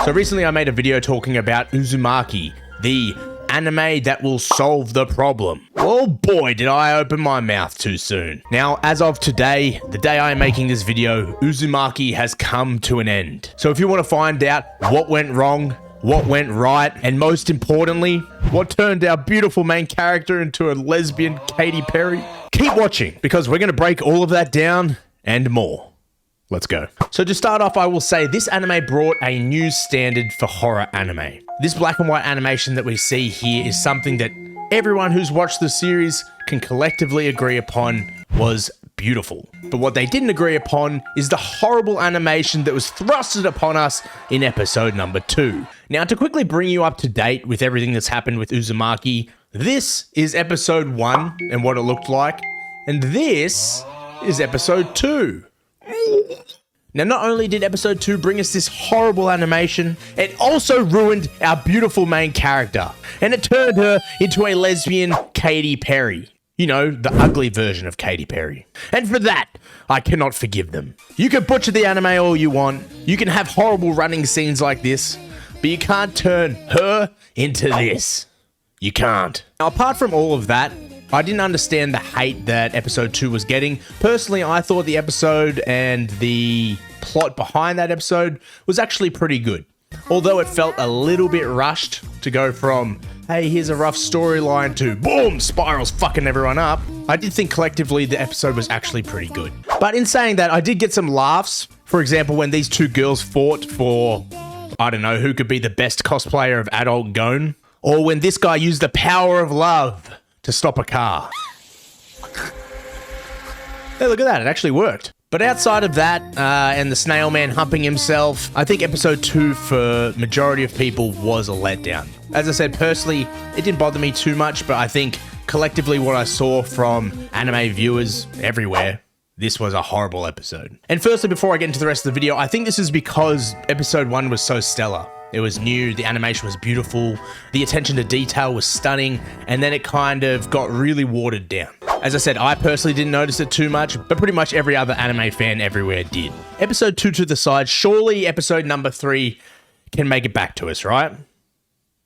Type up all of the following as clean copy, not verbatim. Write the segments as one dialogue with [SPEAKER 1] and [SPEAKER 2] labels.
[SPEAKER 1] So recently I made a video talking about Uzumaki, the anime that will solve the problem. Oh boy, did I open my mouth too soon. Now, as of today, the day I am making this video, Uzumaki has come to an end. So if you want to find out what went wrong, what went right, and most importantly, what turned our beautiful main character into a lesbian Katy Perry, keep watching because we're going to break all of that down and more. Let's go. So to start off, I will say this anime brought a new standard for horror anime. This black and white animation that we see here is something that everyone who's watched the series can collectively agree upon was beautiful. But what they didn't agree upon is the horrible animation that was thrusted upon us in episode number 2. Now, to quickly bring you up to date with everything that's happened with Uzumaki, this is episode 1 and what it looked like, and this is episode 2. Now, not only did episode 2 bring us this horrible animation, it also ruined our beautiful main character, and it turned her into a lesbian Katy Perry. You know, the ugly version of Katy Perry. And for that, I cannot forgive them. You can butcher the anime all you want, you can have horrible running scenes like this, but you can't turn her into this. You can't. Now, apart from all of that, I didn't understand the hate that episode 2 was getting. Personally, I thought the episode and the plot behind that episode was actually pretty good. Although it felt a little bit rushed to go from, hey, here's a rough storyline to, boom, spirals fucking everyone up. I did think collectively the episode was actually pretty good. But in saying that, I did get some laughs. For example, when these two girls fought for, I don't know, who could be the best cosplayer of adult Gon. Or when this guy used the power of love to stop a car. Hey, look at that, it actually worked. But outside of that, and the snail man humping himself, I think episode 2 for majority of people was a letdown. As I said, personally, it didn't bother me too much, but I think collectively what I saw from anime viewers everywhere, this was a horrible episode. And firstly, before I get into the rest of the video, I think this is because episode 1 was so stellar. It was new, the animation was beautiful, the attention to detail was stunning, and then it kind of got really watered down. As I said, I personally didn't notice it too much, but pretty much every other anime fan everywhere did. Episode 2 to the side, surely episode number 3 can make it back to us, right?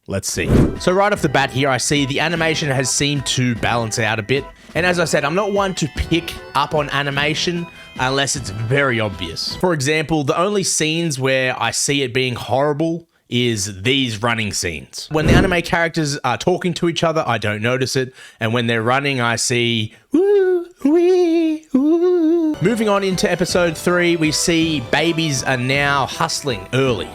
[SPEAKER 1] Let's see. So right off the bat here, I see the animation has seemed to balance out a bit. And as I said, I'm not one to pick up on animation unless it's very obvious. For example, the only scenes where I see it being horrible is these running scenes. When the anime characters are talking to each other, I don't notice it. And when they're running, I see woo, wee, woo. Moving on into episode 3, we see babies are now hustling early.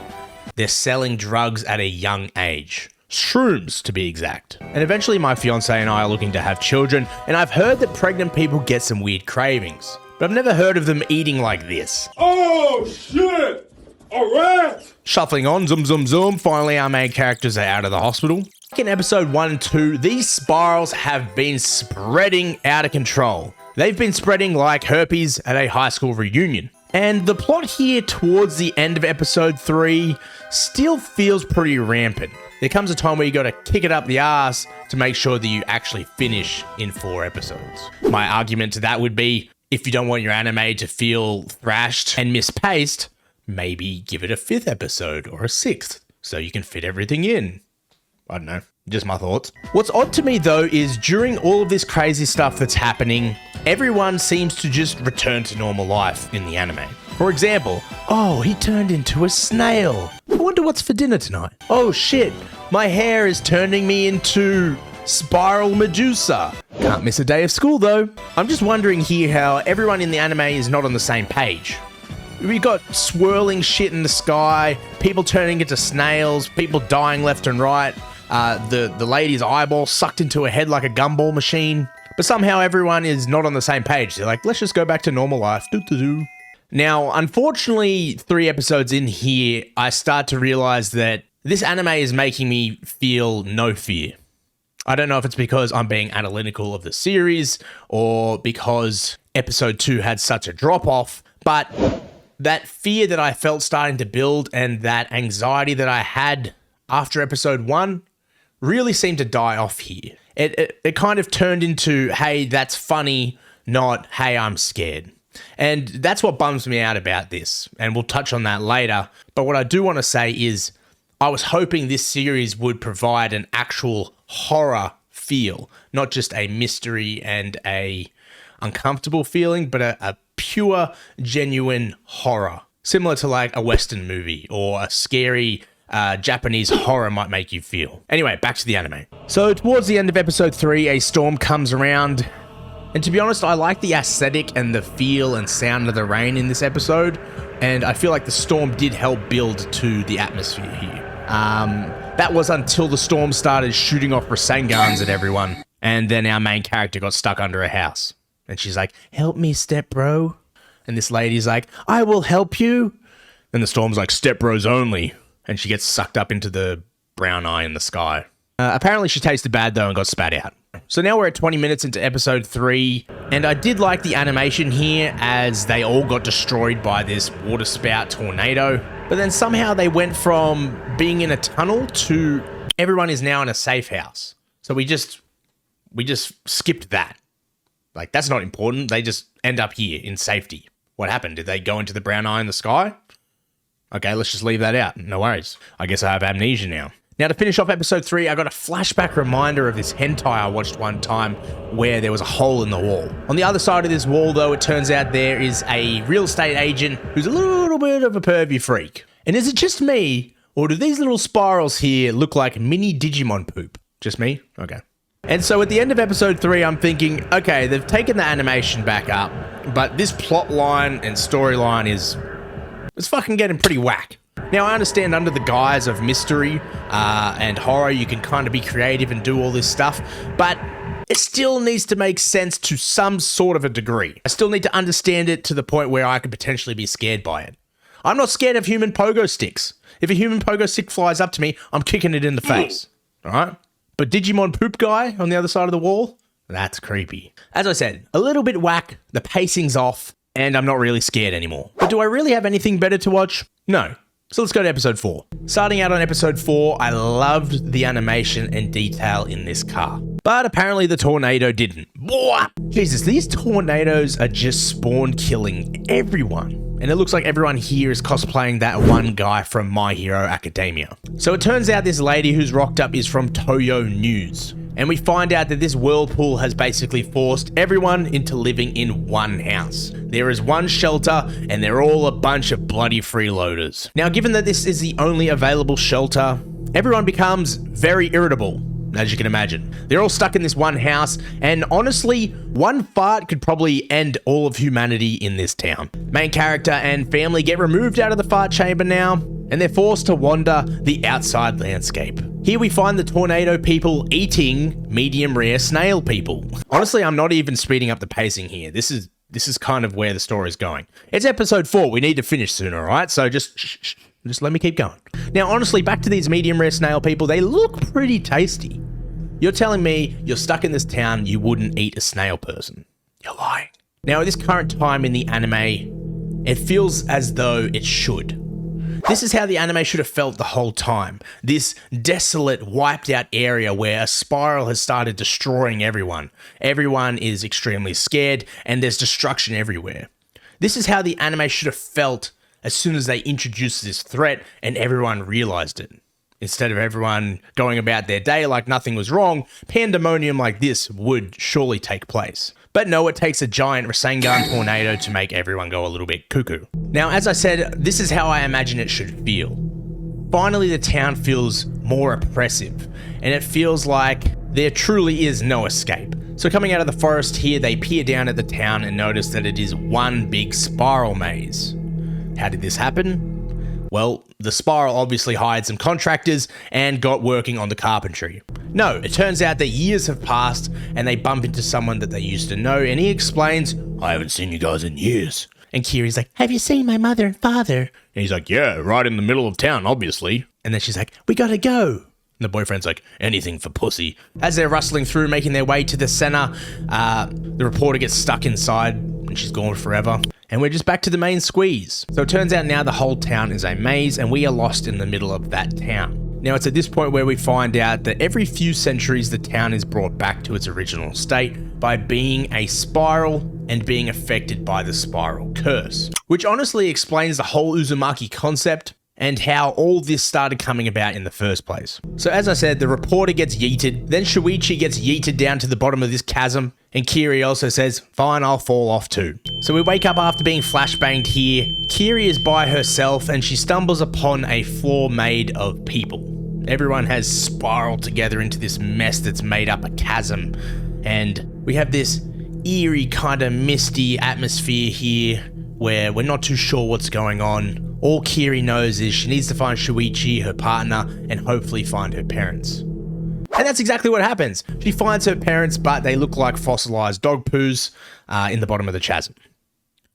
[SPEAKER 1] They're selling drugs at a young age. Shrooms, to be exact. And eventually my fiance and I are looking to have children, and I've heard that pregnant people get some weird cravings. But I've never heard of them eating like this.
[SPEAKER 2] Oh, shit! Alright!
[SPEAKER 1] Shuffling on, zoom, zoom, zoom. Finally, our main characters are out of the hospital. In episode 1 and 2, these spirals have been spreading out of control. They've been spreading like herpes at a high school reunion. And the plot here towards the end of episode 3 still feels pretty rampant. There comes a time where you gotta kick it up the ass to make sure that you actually finish in 4 episodes. My argument to that would be, if you don't want your anime to feel thrashed and mispaced, maybe give it a 5th episode or a 6th so you can fit everything in. I don't know, just my thoughts. What's odd to me though is during all of this crazy stuff that's happening, everyone seems to just return to normal life in the anime. For example, oh, he turned into a snail. I wonder what's for dinner tonight. Oh shit, my hair is turning me into Spiral Medusa. Can't miss a day of school though. I'm just wondering here how everyone in the anime is not on the same page. We've got swirling shit in the sky, people turning into snails, people dying left and right, the lady's eyeball sucked into her head like a gumball machine. But somehow everyone is not on the same page. They're like, let's just go back to normal life. Doo-doo-doo. Now, unfortunately, 3 episodes in here, I start to realize that this anime is making me feel no fear. I don't know if it's because I'm being analytical of the series or because episode 2 had such a drop-off, but that fear that I felt starting to build and that anxiety that I had after episode 1 really seemed to die off here. It kind of turned into, hey, that's funny, not, hey, I'm scared. And that's what bums me out about this. And we'll touch on that later. But what I do want to say is I was hoping this series would provide an actual horror feel, not just a mystery and a uncomfortable feeling, but a pure, genuine horror. Similar to like a Western movie or a scary Japanese horror might make you feel. Anyway, back to the anime. So towards the end of episode 3, a storm comes around. And to be honest, I like the aesthetic and the feel and sound of the rain in this episode. And I feel like the storm did help build to the atmosphere here. That was until the storm started shooting off Rasengans at everyone. And then our main character got stuck under a house. And she's like, "Help me, step bro." And this lady's like, "I will help you." Then the storm's like, "Step bros only." And she gets sucked up into the brown eye in the sky. Apparently she tasted bad though and got spat out. So now we're at 20 minutes into episode 3, and I did like the animation here as they all got destroyed by this water spout tornado. But then somehow they went from being in a tunnel to everyone is now in a safe house. So we just skipped that. Like, that's not important. They just end up here in safety. What happened? Did they go into the brown eye in the sky? Okay, let's just leave that out. No worries. I guess I have amnesia now. Now, to finish off episode 3, I got a flashback reminder of this hentai I watched one time where there was a hole in the wall. On the other side of this wall, though, it turns out there is a real estate agent who's a little bit of a pervy freak. And is it just me, or do these little spirals here look like mini Digimon poop? Just me? Okay. And so at the end of episode 3, I'm thinking, okay, they've taken the animation back up, but this plot line and storyline is fucking getting pretty whack. Now, I understand under the guise of mystery and horror, you can kind of be creative and do all this stuff, but it still needs to make sense to some sort of a degree. I still need to understand it to the point where I could potentially be scared by it. I'm not scared of human pogo sticks. If a human pogo stick flies up to me, I'm kicking it in the face, all right? But Digimon poop guy on the other side of the wall, that's creepy. As I said, a little bit whack, the pacing's off, and I'm not really scared anymore. But do I really have anything better to watch? No. So let's go to episode 4. Starting out on episode 4, I loved the animation and detail in this car. But apparently the tornado didn't. Blah! Jesus, these tornadoes are just spawn killing everyone. And it looks like everyone here is cosplaying that one guy from My Hero Academia. So it turns out this lady who's rocked up is from Toyo News. And we find out that this whirlpool has basically forced everyone into living in one house. There is one shelter, and they're all a bunch of bloody freeloaders. Now, given that this is the only available shelter, everyone becomes very irritable, as you can imagine. They're all stuck in this one house, and honestly, one fart could probably end all of humanity in this town. Main character and family get removed out of the fart chamber now, and they're forced to wander the outside landscape. Here we find the tornado people eating medium rare snail people. Honestly, I'm not even speeding up the pacing here. This is kind of where the story is going. It's episode 4. We need to finish soon, all right? So just let me keep going. Now, honestly, back to these medium rare snail people. They look pretty tasty. You're telling me you're stuck in this town, you wouldn't eat a snail person. You're lying. Now, at this current time in the anime, it feels as though it should. This is how the anime should have felt the whole time. This desolate, wiped out area where a spiral has started destroying everyone. Everyone is extremely scared and there's destruction everywhere. This is how the anime should have felt as soon as they introduced this threat and everyone realized it. Instead of everyone going about their day like nothing was wrong, pandemonium like this would surely take place. But no, it takes a giant Rasengan tornado to make everyone go a little bit cuckoo. Now, as I said, this is how I imagine it should feel. Finally, the town feels more oppressive, and it feels like there truly is no escape. So coming out of the forest here, they peer down at the town and notice that it is one big spiral maze. How did this happen? Well, the spiral obviously hired some contractors and got working on the carpentry. No, it turns out that years have passed and they bump into someone that they used to know, and he explains, "I haven't seen you guys in years." And Kiri's like, "Have you seen my mother and father?" And he's like, "Yeah, right in the middle of town, obviously." And then she's like, "We gotta go." And the boyfriend's like, "Anything for pussy." As they're rustling through, making their way to the center, the reporter gets stuck inside and she's gone forever. And we're just back to the main squeeze. So it turns out now the whole town is a maze and we are lost in the middle of that town. Now it's at this point where we find out that every few centuries the town is brought back to its original state by being a spiral and being affected by the spiral curse, which honestly explains the whole Uzumaki concept and how all this started coming about in the first place. So as I said, the reporter gets yeeted, then Shuichi gets yeeted down to the bottom of this chasm, and Kiri also says, fine, I'll fall off too. So we wake up after being flashbanged here. Kiri is by herself and she stumbles upon a floor made of people. Everyone has spiraled together into this mess that's made up a chasm, and we have this eerie kind of misty atmosphere here where we're not too sure what's going on. All Kiri knows is she needs to find Shuichi, her partner, and hopefully find her parents. And that's exactly what happens. She finds her parents, but they look like fossilized dog poos in the bottom of the chasm.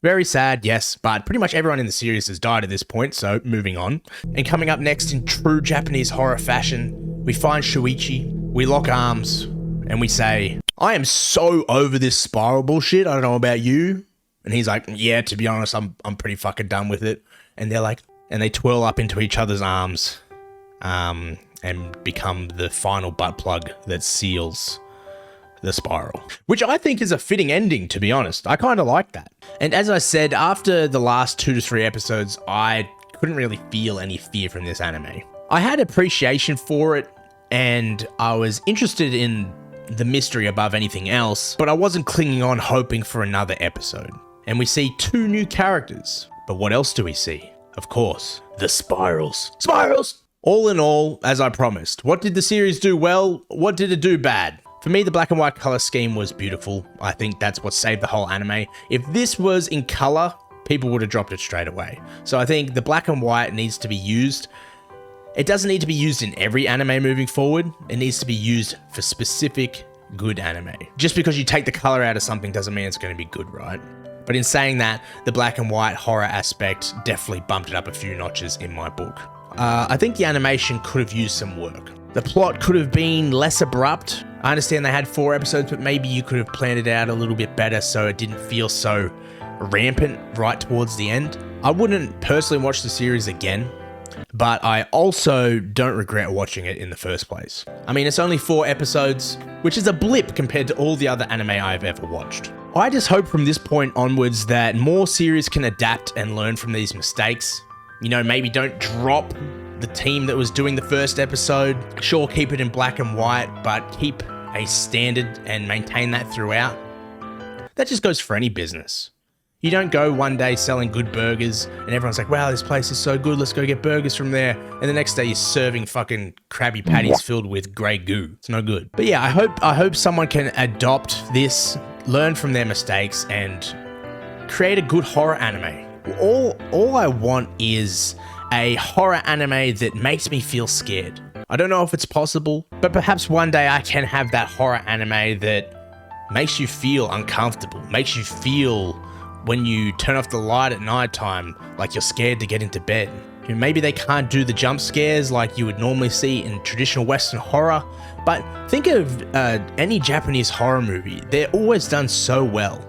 [SPEAKER 1] Very sad, yes, but pretty much everyone in the series has died at this point, so moving on. And coming up next in true Japanese horror fashion, we find Shuichi, we lock arms, and we say, I am so over this spiral bullshit, I don't know about you. And he's like, yeah, to be honest, I'm pretty fucking done with it. And they're like, and they twirl up into each other's arms and become the final butt plug that seals the spiral. Which I think is a fitting ending, to be honest. I kind of like that. And as I said, after the last 2 to 3 episodes, I couldn't really feel any fear from this anime. I had appreciation for it, and I was interested in the mystery above anything else, but I wasn't clinging on hoping for another episode. And we see 2 new characters. But what else do we see? Of course, the spirals. Spirals! All in all, as I promised, what did the series do well? What did it do bad? For me, the black and white color scheme was beautiful. I think that's what saved the whole anime. If this was in color, people would have dropped it straight away. So I think the black and white needs to be used. It doesn't need to be used in every anime moving forward. It needs to be used for specific good anime. Just because you take the color out of something doesn't mean it's going to be good, right? But in saying that, the black and white horror aspect definitely bumped it up a few notches in my book. I think the animation could have used some work. The plot could have been less abrupt. I understand they had 4 episodes, but maybe you could have planned it out a little bit better so it didn't feel so rampant right towards the end. I wouldn't personally watch the series again, but I also don't regret watching it in the first place. I mean, it's only 4 episodes, which is a blip compared to all the other anime I've ever watched. I just hope from this point onwards that more series can adapt and learn from these mistakes. You know, maybe don't drop the team that was doing the first episode. Sure, keep it in black and white, but keep a standard and maintain that throughout. That just goes for any business. You don't go one day selling good burgers and everyone's like, wow, this place is so good, let's go get burgers from there. And the next day you're serving fucking Krabby Patties filled with grey goo. It's no good. But yeah, I hope someone can adopt this, learn from their mistakes, and create a good horror anime. All I want is a horror anime that makes me feel scared. I don't know if it's possible, but perhaps one day I can have that horror anime that makes you feel uncomfortable, makes you feel when you turn off the light at nighttime like you're scared to get into bed. Maybe they can't do the jump scares like you would normally see in traditional Western horror, but think of any Japanese horror movie. They're always done so well.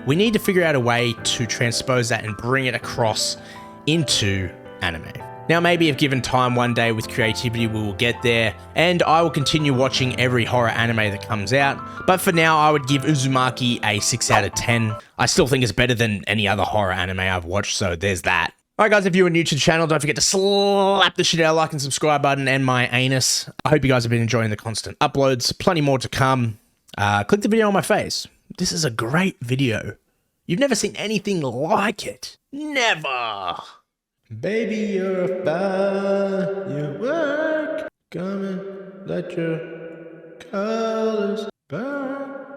[SPEAKER 1] We need to figure out a way to transpose that and bring it across into anime. Now, maybe if given time one day with creativity, we will get there, and I will continue watching every horror anime that comes out. But for now, I would give Uzumaki a 6 out of 10. I still think it's better than any other horror anime I've watched, so there's that. Alright guys, if you are new to the channel, don't forget to slap the shit out of the like and subscribe button and my anus. I hope you guys have been enjoying the constant uploads. Plenty more to come. Click the video on my face. This is a great video. You've never seen anything like it. Never! Baby, you're a firework. Come and let your colors